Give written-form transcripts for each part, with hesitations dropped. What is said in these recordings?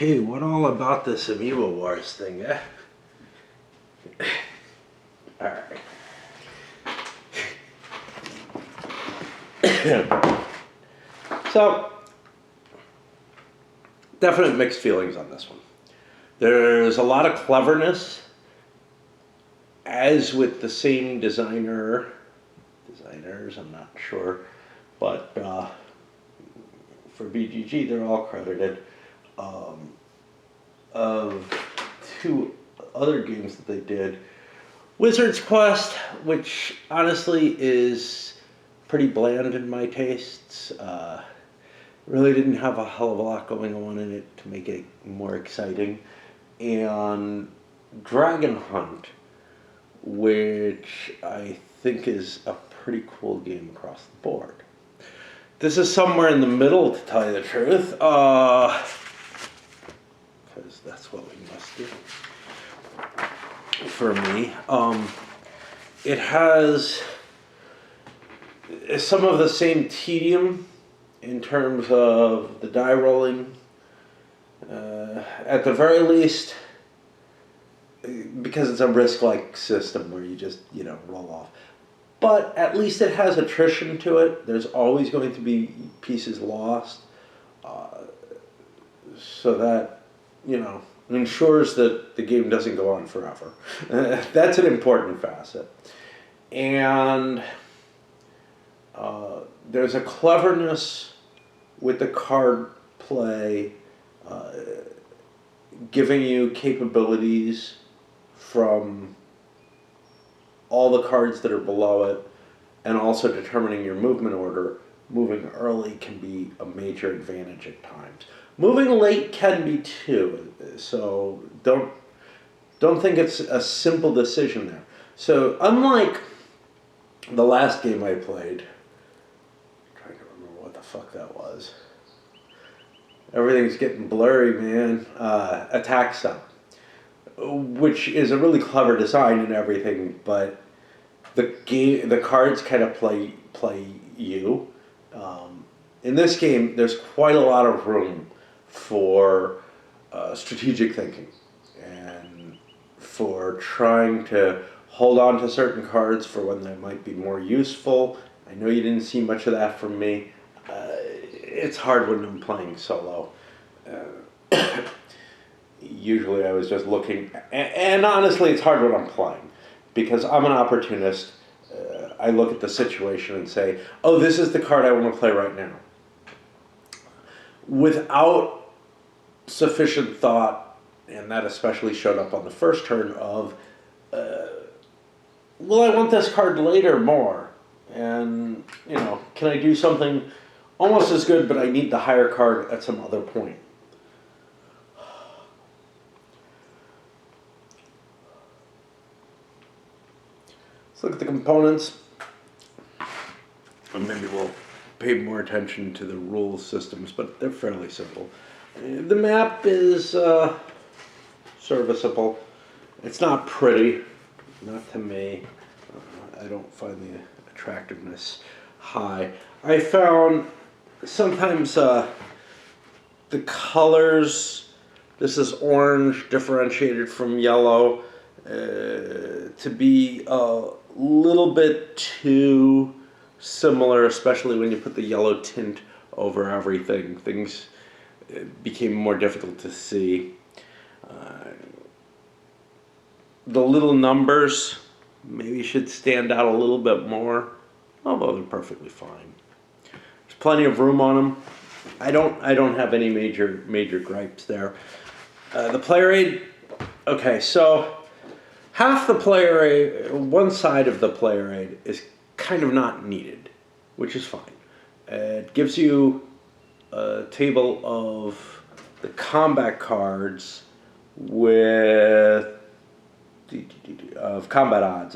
Okay, what all about this Amoeba Wars thing, eh? Alright. So, definite mixed feelings on this one. There's a lot of cleverness, as with the same designers, I'm not sure, but for BGG, they're all credited. Of two other games that they did. Wizard's Quest, which honestly is pretty bland in my tastes. Really didn't have a hell of a lot going on in it to make it more exciting. And Dragon Hunt, which I think is a pretty cool game across the board. This is somewhere in the middle, to tell you the truth, because that's what we must do for me. It has some of the same tedium in terms of the die rolling. At the very least, because it's a risk-like system where you just, roll off. But at least it has attrition to it. There's always going to be pieces lost. So that, ensures that the game doesn't go on forever. That's an important facet. And there's a cleverness with the card play, giving you capabilities from all the cards that are below it, and also determining your movement order. Moving early can be a major advantage at times. Moving late can be too, so don't think it's a simple decision there. So unlike the last game I played, I'm trying to remember what the fuck that was. Everything's getting blurry, man. Attack Cell, which is a really clever design and everything, but the cards kind of play you. In this game, there's quite a lot of room for strategic thinking and for trying to hold on to certain cards for when they might be more useful. I know you didn't see much of that from me. It's hard when I'm playing solo. Usually I was just looking, and honestly it's hard when I'm playing, because I'm an opportunist. I look at the situation and say, oh, this is the card I want to play right now. Without sufficient thought, and that especially showed up on the first turn of, well, I want this card later more, and, can I do something almost as good, but I need the higher card at some other point. Let's look at the components, and maybe we'll pay more attention to the rule systems, but they're fairly simple. The map is serviceable. It's not pretty, not to me. I don't find the attractiveness high. I found sometimes the colors, this is orange differentiated from yellow, to be a little bit too similar, especially when you put the yellow tint over everything. Things became more difficult to see. The little numbers maybe should stand out a little bit more, although they're perfectly fine. There's plenty of room on them. I don't have any major gripes there. The player aid, okay, so half the player aid, one side of the player aid is kind of not needed, which is fine. It gives you a table of the combat cards with of combat odds,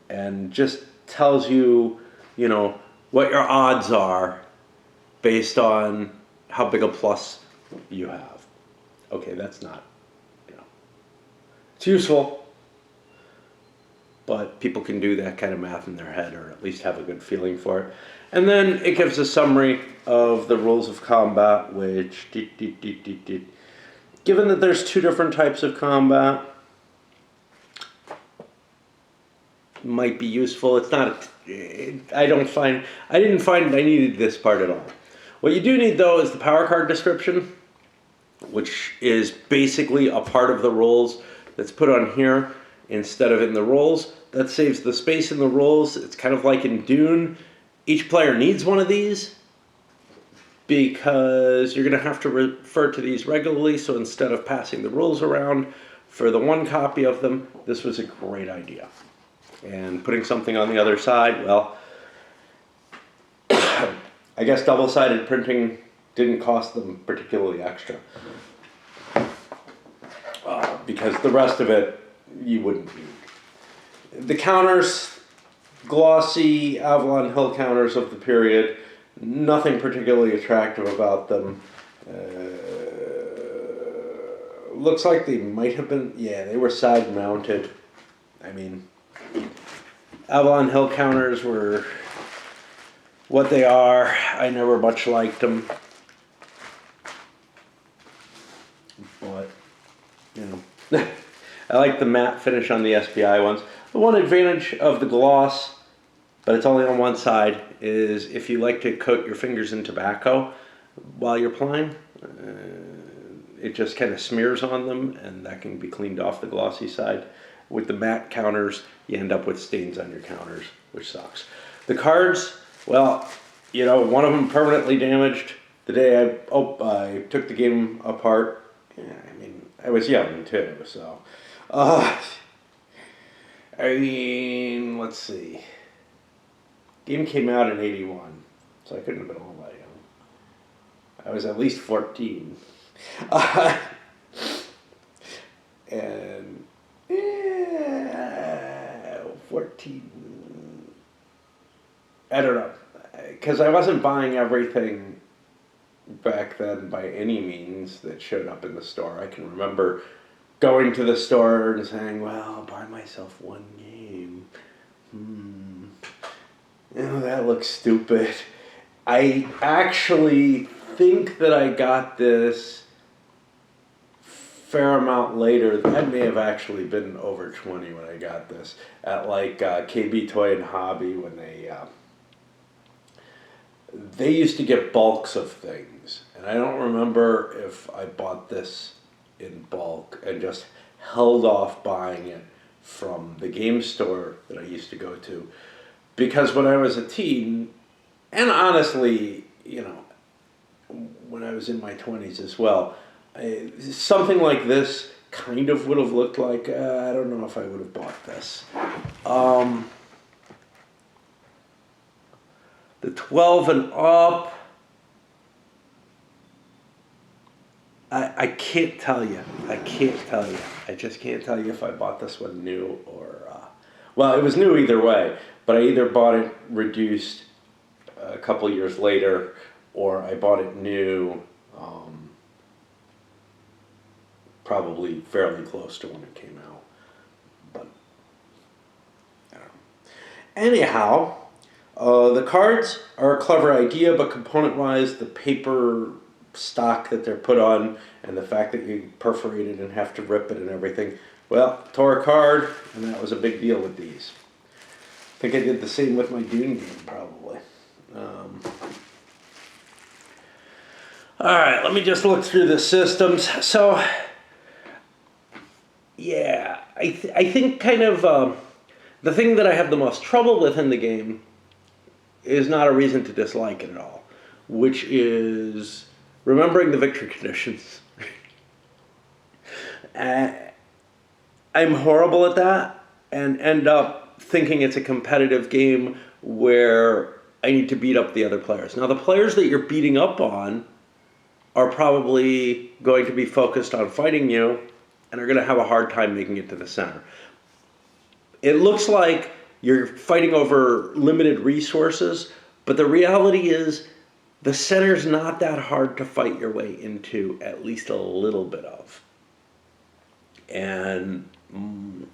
and just tells you, what your odds are based on how big a plus you have. Okay, that's not, it's useful, but people can do that kind of math in their head, or at least have a good feeling for it. And then it gives a summary of the rules of combat, which given that there's two different types of combat, might be useful. It's not. I didn't find I needed this part at all. What you do need though is the power card description, which is basically a part of the rules that's put on here instead of in the rules. That saves the space in the rules. It's kind of like in Dune. Each player needs one of these because you're going to have to refer to these regularly. So instead of passing the rules around for the one copy of them, this was a great idea. And putting something on the other side, well, I guess double-sided printing didn't cost them particularly extra. Because the rest of it, you wouldn't need. The counters, glossy Avalon Hill counters of the period, nothing particularly attractive about them. Looks like they might have been, yeah, they were side-mounted. I mean, Avalon Hill counters were what they are. I never much liked them. But, you know, I like the matte finish on the SPI ones. The one advantage of the gloss, but it's only on one side, is if you like to coat your fingers in tobacco while you're playing, it just kind of smears on them, and that can be cleaned off the glossy side. With the matte counters, you end up with stains on your counters, which sucks. The cards, well, you know, one of them permanently damaged the day I took the game apart. Yeah, I mean, I was young too, so. I mean, let's see. Game came out in '81, so I couldn't have been all that young. I was at least 14. And 14, I don't know, because I wasn't buying everything back then by any means that showed up in the store. I can remember going to the store and saying, well, I'll buy myself one game. Oh, that looks stupid. I actually think that I got this fair amount later. I may have actually been over 20 when I got this at like KB Toy and Hobby when they used to get bulks of things, and I don't remember if I bought this in bulk and just held off buying it from the game store that I used to go to, because when I was a teen, and honestly, you know, when I was in my 20s as well, something like this kind of would have looked like, I don't know if I would have bought this. The 12 and up, I can't tell you. I just can't tell you if I bought this one new or, well, it was new either way, but I either bought it reduced a couple years later, or I bought it new, probably fairly close to when it came out, but I don't know. Anyhow, the cards are a clever idea, but component-wise, the paper stock that they're put on and the fact that you perforate it and have to rip it and everything, well, tore a card, and that was a big deal with these. I think I did the same with my Dune game, probably. All right, let me just look through the systems. So, yeah, I think kind of the thing that I have the most trouble with in the game is not a reason to dislike it at all, which is remembering the victory conditions. I'm horrible at that and end up thinking it's a competitive game where I need to beat up the other players. Now, the players that you're beating up on are probably going to be focused on fighting you and are going to have a hard time making it to the center. It looks like you're fighting over limited resources, but the reality is the center's not that hard to fight your way into at least a little bit of. And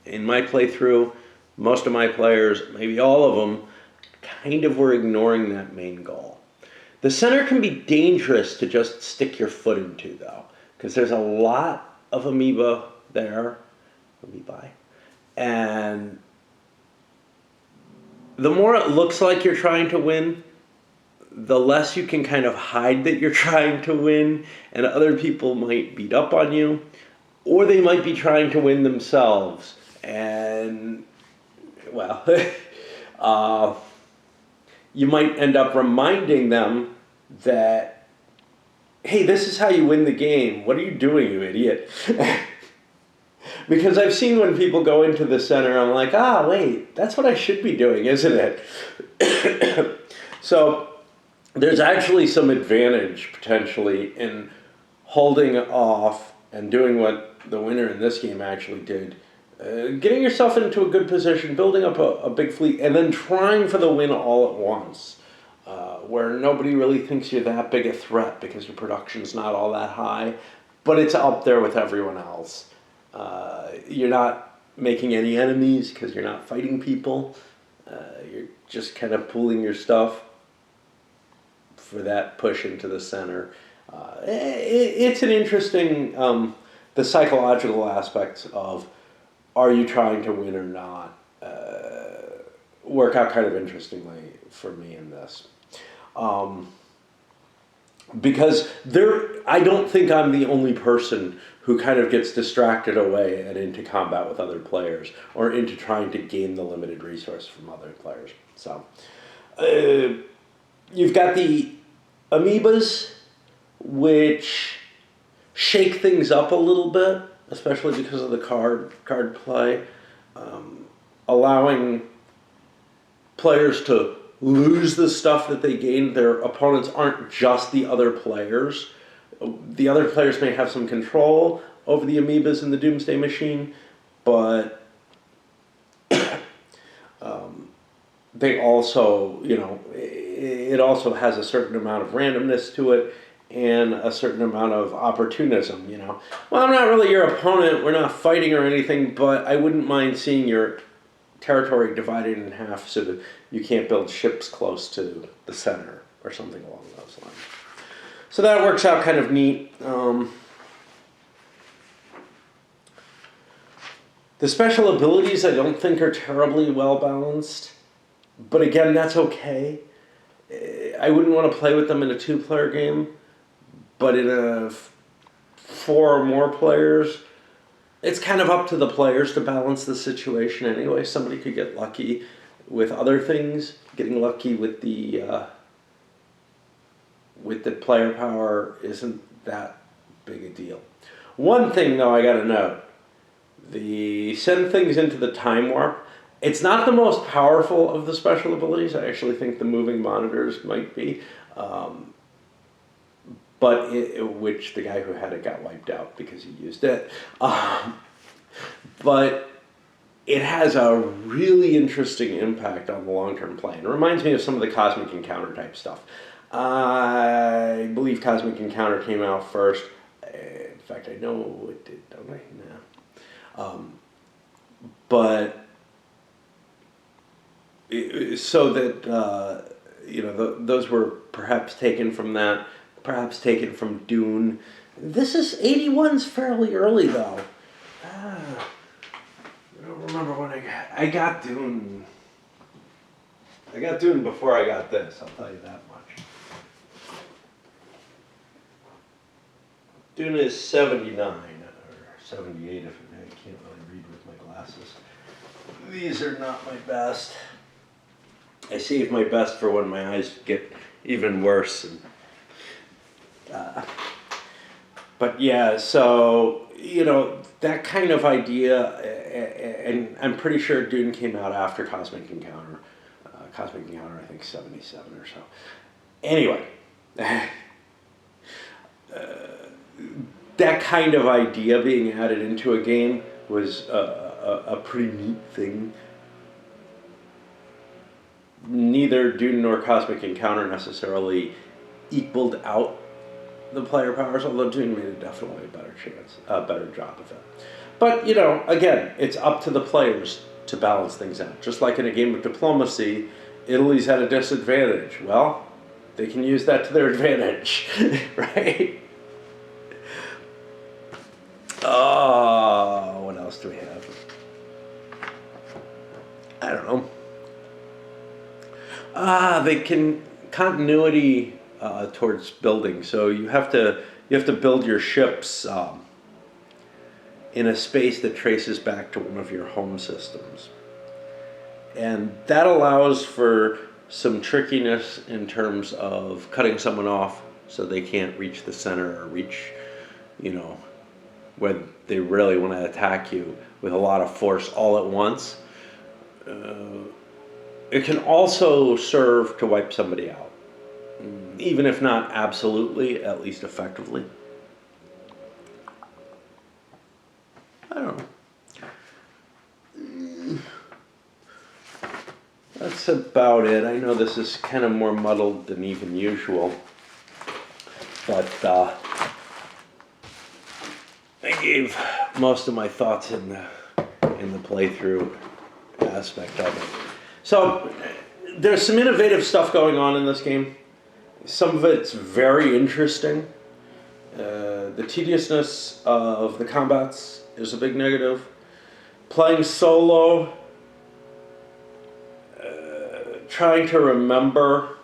in my playthrough, most of my players, maybe all of them, kind of were ignoring that main goal. The center can be dangerous to just stick your foot into, though, because there's a lot of amoeba there, amoebae, and the more it looks like you're trying to win, the less you can kind of hide that you're trying to win, and other people might beat up on you, or they might be trying to win themselves, and, well, you might end up reminding them that, hey, this is how you win the game. What are you doing, you idiot? Because I've seen when people go into the center, I'm like, wait, that's what I should be doing, isn't it? So there's actually some advantage, potentially, in holding off and doing what the winner in this game actually did. Getting yourself into a good position, building up a big fleet, and then trying for the win all at once, where nobody really thinks you're that big a threat because your production's not all that high, but it's up there with everyone else. You're not making any enemies because you're not fighting people. You're just kind of pooling your stuff for that push into the center. It's an interesting, the psychological aspects of, are you trying to win or not, work out kind of interestingly for me in this. Because I don't think I'm the only person who kind of gets distracted away and into combat with other players, or into trying to gain the limited resource from other players. So, you've got the amoebas, which shake things up a little bit, especially because of the card play, allowing players to lose the stuff that they gained. Their opponents aren't just the other players. The other players may have some control over the amoebas in the Doomsday Machine, but they also, it also has a certain amount of randomness to it and a certain amount of opportunism, Well, I'm not really your opponent, we're not fighting or anything, but I wouldn't mind seeing your territory divided in half so that you can't build ships close to the center or something along those lines. So that works out kind of neat. The special abilities I don't think are terribly well balanced, but again, that's okay. I wouldn't want to play with them in a 2-player game, but in a 4 or more players, it's kind of up to the players to balance the situation anyway. Somebody could get lucky with other things. Getting lucky with the player power isn't that big a deal. One thing, though, I got to note. The send things into the time warp. It's not the most powerful of the special abilities. I actually think the moving monitors might be. But which the guy who had it got wiped out because he used it. But it has a really interesting impact on the long-term play. And it reminds me of some of the Cosmic Encounter type stuff. I believe Cosmic Encounter came out first. In fact, I know it did, don't I? No. But so that, those were perhaps taken from that, perhaps taken from Dune. This is 81's fairly early, though. I don't remember when I got Dune. I got Dune before I got this, I'll tell you that much. Dune is 79, or 78 if I can't really read with my glasses. These are not my best. I save my best for when my eyes get even worse. But yeah, so, that kind of idea, and I'm pretty sure Dune came out after Cosmic Encounter. Cosmic Encounter, I think, 77 or so. Anyway, that kind of idea being added into a game was a pretty neat thing. Neither Dune nor Cosmic Encounter necessarily equaled out the player powers, although Dune made definitely a better job of it. But, again, it's up to the players to balance things out. Just like in a game of diplomacy, Italy's at a disadvantage. Well, they can use that to their advantage, right? don't know. They can continuity towards building. So you have to build your ships in a space that traces back to one of your home systems, and that allows for some trickiness in terms of cutting someone off so they can't reach the center or reach, where they really want to attack you with a lot of force all at once. It can also serve to wipe somebody out, even if not absolutely, at least effectively. I don't know. That's about it. I know this is kind of more muddled than even usual, but I gave most of my thoughts in the playthrough aspect of it. So there's some innovative stuff going on in this game. Some of it's very interesting. The tediousness of the combats is a big negative. Playing solo, trying to remember,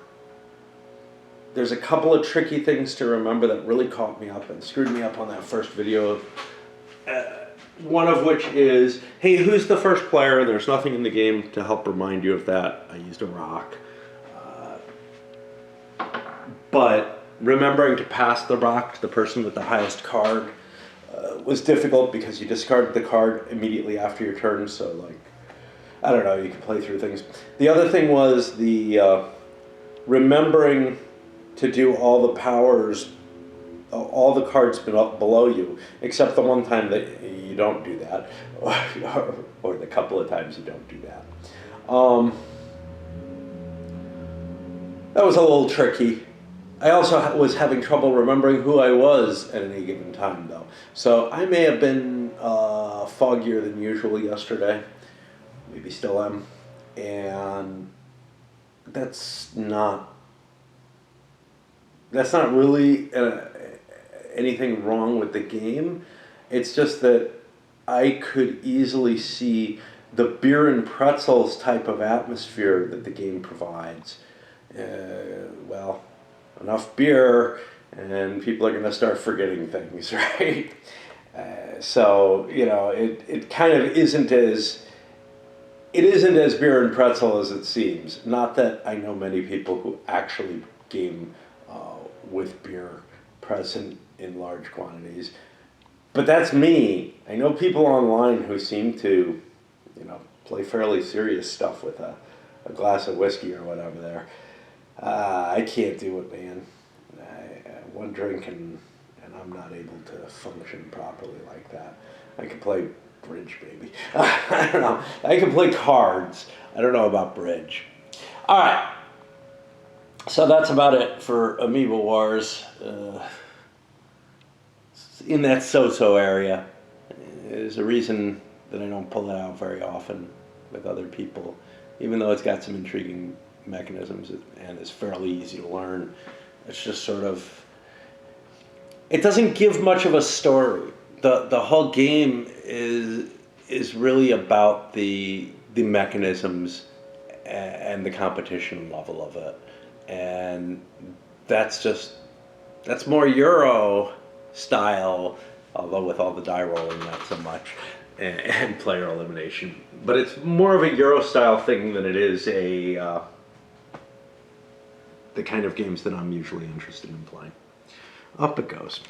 there's a couple of tricky things to remember that really caught me up and screwed me up on that first video. One of which is, hey, who's the first player? And there's nothing in the game to help remind you of that. I used a rock. But remembering to pass the rock to the person with the highest card was difficult because you discarded the card immediately after your turn. So, I don't know, you can play through things. The other thing was the remembering to do all the powers, all the cards below you, except the one time that you don't do that, or the couple of times you don't do that. That was a little tricky. I also was having trouble remembering who I was at any given time, though. So I may have been foggier than usual yesterday. Maybe still am. And that's not really anything wrong with the game. It's just that I could easily see the beer and pretzels type of atmosphere that the game provides. Enough beer and people are going to start forgetting things, right? So it kind of isn't as beer and pretzel as it seems. Not that I know many people who actually game with beer present in large quantities, but that's me. I know people online who seem to, play fairly serious stuff with a glass of whiskey or whatever there. I can't do it, man. One drink and I'm not able to function properly like that. I can play bridge, baby. I don't know. I can play cards. I don't know about bridge. All right. So that's about it for Amoeba Wars. In that so-so area. There's a reason that I don't pull it out very often with other people, even though it's got some intriguing mechanisms and is fairly easy to learn. It's just sort of, it doesn't give much of a story. The whole game is really about the mechanisms and the competition level of it, and that's more Euro style, although with all the die rolling not so much, and player elimination. But it's more of a Euro style thing than it is the kind of games that I'm usually interested in playing. Up it goes.